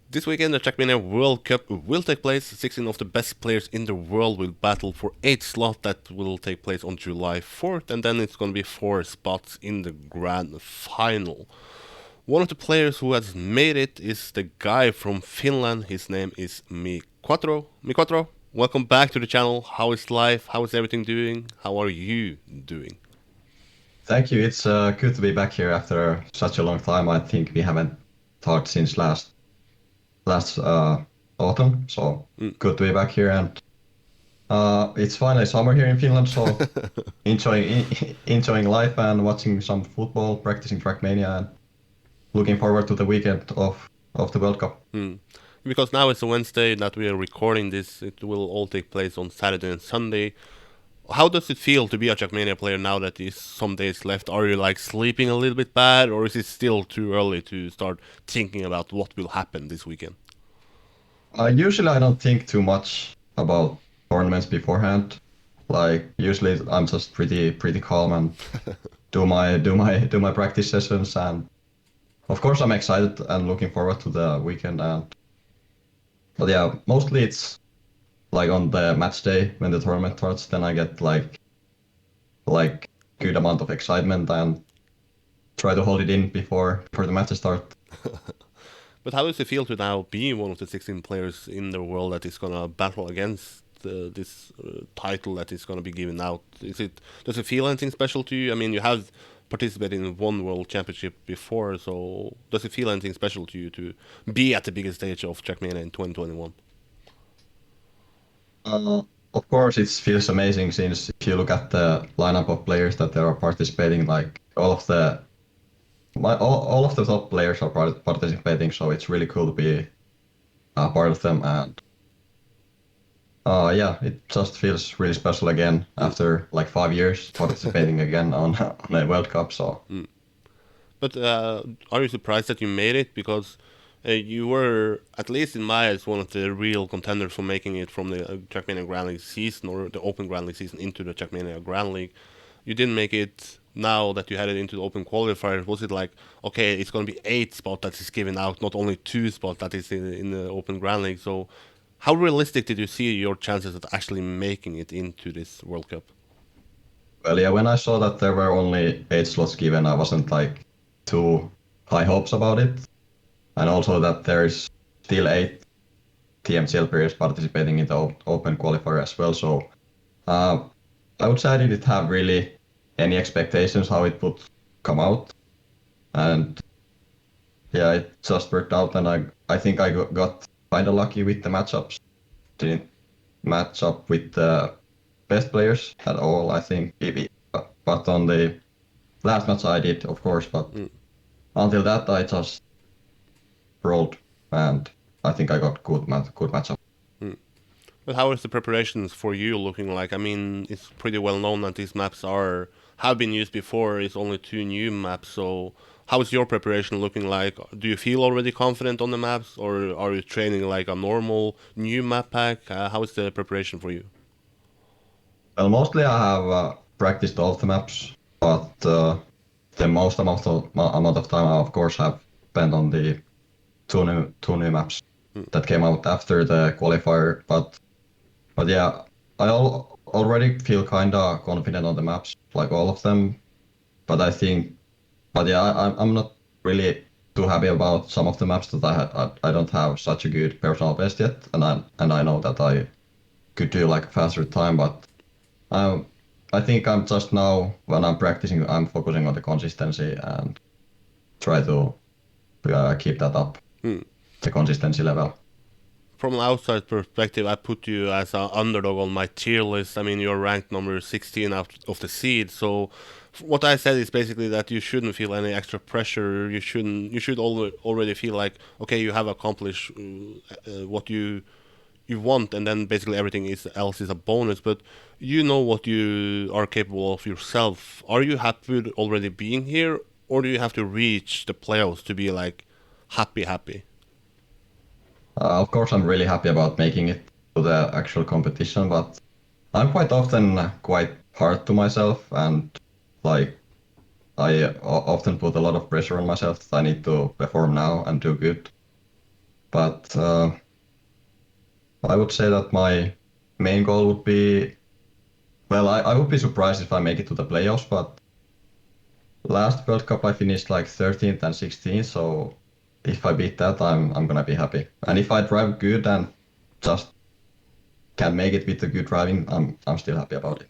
This weekend, the Trackmania World Cup will take place. 16 of the best players in the world will battle for 8 slots that will take place on July 4th, and then it's going to be 4 spots in the grand final. One of the players who has made it is the guy from Finland. His name is MiQuatro. MiQuatro, welcome back to the channel. How is life? How is everything doing? How are you doing? Thank you. It's good to be back here after such a long time. I think we haven't talked since last autumn. So Mm. good to be back here, and it's finally summer here in Finland. So enjoying life and watching some football, practicing Trackmania, and looking forward to the weekend of the World Cup. Mm. Because now it's a Wednesday that we are recording this, it will all take place on Saturday and Sunday. How does it feel to be a Checkmate player now that is some days left? Are you like sleeping a little bit bad, or is it still too early to start thinking about what will happen this weekend? Usually I don't think too much about tournaments beforehand. Like usually I'm just pretty calm and do my practice sessions, and of course, I'm excited and looking forward to the weekend. And but yeah, mostly it's like on the match day when the tournament starts. Then I get like good amount of excitement and try to hold it in before the matches start. But how does it feel to now be one of the 16 players in the world that is gonna battle against this title that is gonna be given out? Does it feel anything special to you? I mean, you have participated in one world championship before, so does it feel anything special to you to be at the biggest stage of Trackmania in 2021? Uh, of course, it feels amazing since if you look at the lineup of players that are participating, like all of the top players are participating. So it's really cool to be a part of them. And yeah, it just feels really special again Mm. after like 5 years participating again on on a World Cup. So Mm. But are you surprised that you made it? Because you were, at least in my eyes, one of the real contenders for making it from the Trackmania Grand League season or the Open Grand League season into the Trackmania Grand League. You didn't make it. Now that you had it into the Open qualifiers, was it like, okay, it's going to be 8 spot that is given out, not only 2 spot that is in the Open Grand League? So, how realistic did you see your chances of actually making it into this World Cup? well, yeah, when I saw that there were only 8 slots given, I wasn't like too high hopes about it, and also that there's still 8 TMGL players participating in the Open qualifier as well. So uh, I would say I didn't have really any expectations how it would come out, and yeah, it just worked out, and I think I got kind of lucky with the matchups. Didn't match up with the best players at all, I think. But on the last match I did, of course, but Mm. until that I just rolled, and I think I got good matchup. Mm. But how is the preparations for you looking like? I mean, it's pretty well known that these maps are have been used before. It's only 2 new maps. So, how is your preparation looking like? Do you feel already confident on the maps, or are you training like a normal new map pack? How is the preparation for you? Well, mostly I have practiced all of the maps, but the most amount of time I of course have spent on the two new maps Mm. that came out after the qualifier. But yeah, already feel kinda confident on the maps, like all of them. But I think, but yeah, I'm not really too happy about some of the maps that I don't have such a good personal best yet, and I know that I could do like a faster time, but um, I think I'm just now when I'm practicing, I'm focusing on the consistency and try to keep that up, Mm. the consistency level. From an outside perspective, I put you as an underdog on my tier list. I mean, you're ranked number 16 out of the seed. So, what I said is basically that you shouldn't feel any extra pressure. You shouldn't. You should already feel like, okay, you have accomplished what you want, and then basically everything is else is a bonus. But you know what you are capable of yourself. Are you happy with already being here, or do you have to reach the playoffs to be like happy? Of course, I'm really happy about making it to the actual competition, but I'm quite often quite hard to myself, and like I often put a lot of pressure on myself that I need to perform now and do good. But I would say that my main goal would be, well, I would be surprised if I make it to the playoffs, but last World Cup I finished like 13th and 16th, so if I beat that, I'm gonna be happy. And if I drive good and just can make it with the good driving, I'm still happy about it.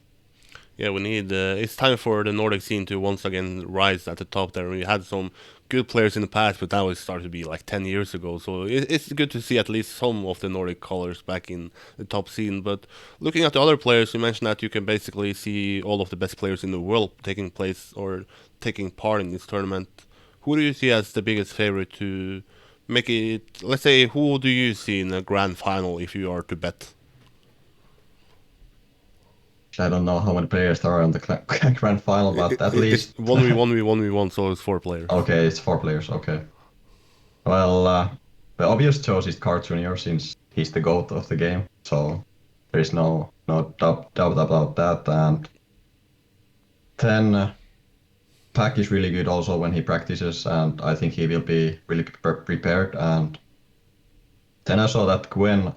Yeah, we need. It's time for the Nordic scene to once again rise at the top. There, we had some good players in the past, but now it started to be like 10 years ago. So it's good to see at least some of the Nordic colors back in the top scene. But looking at the other players, you mentioned that you can basically see all of the best players in the world taking place or taking part in this tournament. Who do you see as the biggest favorite to make it? Let's say, who do you see in the grand final if you are to bet? I don't know how many players there are in the grand final, but at It's least 1v1v1v1, so it's 4 players. okay, it's 4 players. Okay. Well, the obvious choice is Carl Jr. since he's the goat of the game, so there is no doubt about that. And then Pack is really good also when he practices, and I think he will be really prepared. And then I saw that Gwen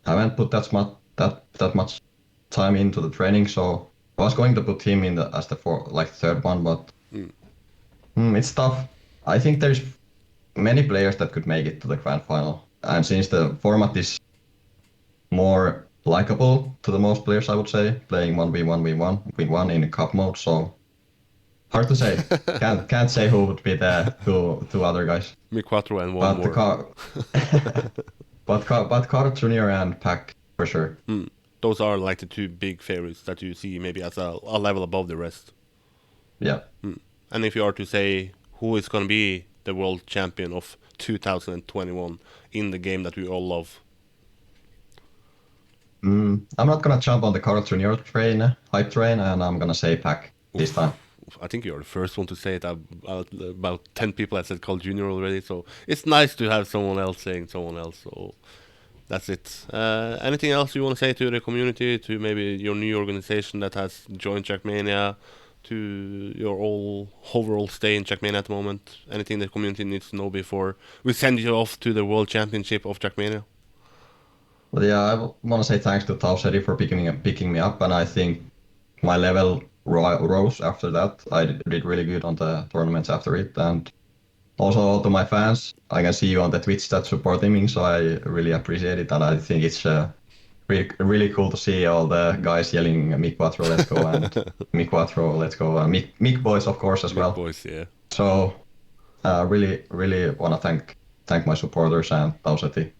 haven't put that much time into the training, so I was going to put him in the as the third one, but it's tough. I think there's many players that could make it to the grand final, and since the format is more likable to the most players, I would say playing 1v1 in cup mode, so hard to say. Can't say who would be the two other guys. MiQuatro and one But the more. car, but Carter Jr. and Pack for sure. Those are like the two big favorites that you see maybe as a level above the rest. Yeah. And if you are to say who is going to be the world champion of 2021 in the game that we all love, I'm not gonna jump on the Carter Jr. hype train, and I'm gonna say Pack this time. I think you're the first one to say it. About 10 people have said Carl Jr. already, so it's nice to have someone else saying someone else. So that's it. Anything else you want to say to the community, to maybe your new organization that has joined Trackmania, to your overall stay in Checkmate at the moment? Anything the community needs to know before we send you off to the World Championship of Trackmania? But yeah, I want to say thanks to Tauseri for picking me up, and I think my level rose after that. I did really good on the tournaments after it, and also to my fans, I can see you on the Twitch that's supporting me, so I really appreciate it, and I think it's really cool to see all the guys yelling MiQuatro, let's go, and MiQuatro, let's go, and Mic Boys, of course, as Big well. boys, yeah. So really want to thank my supporters and Tauseti.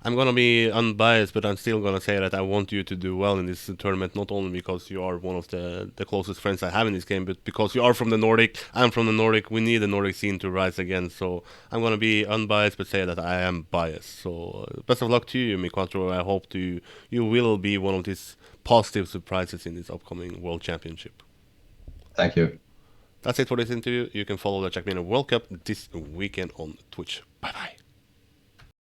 I'm gonna be unbiased, but I'm still gonna say that I want you to do well in this tournament, not only because you are one of the closest friends I have in this game, but because you are from the Nordic, I'm from the Nordic, we need the Nordic scene to rise again, so I'm gonna be unbiased, but say that I am biased. So best of luck to you, MiQuatro. I hope you will be one of these positive surprises in this upcoming World Championship. Thank you. That's it for this interview. You can follow the Checkmate World Cup this weekend on Twitch. Bye bye.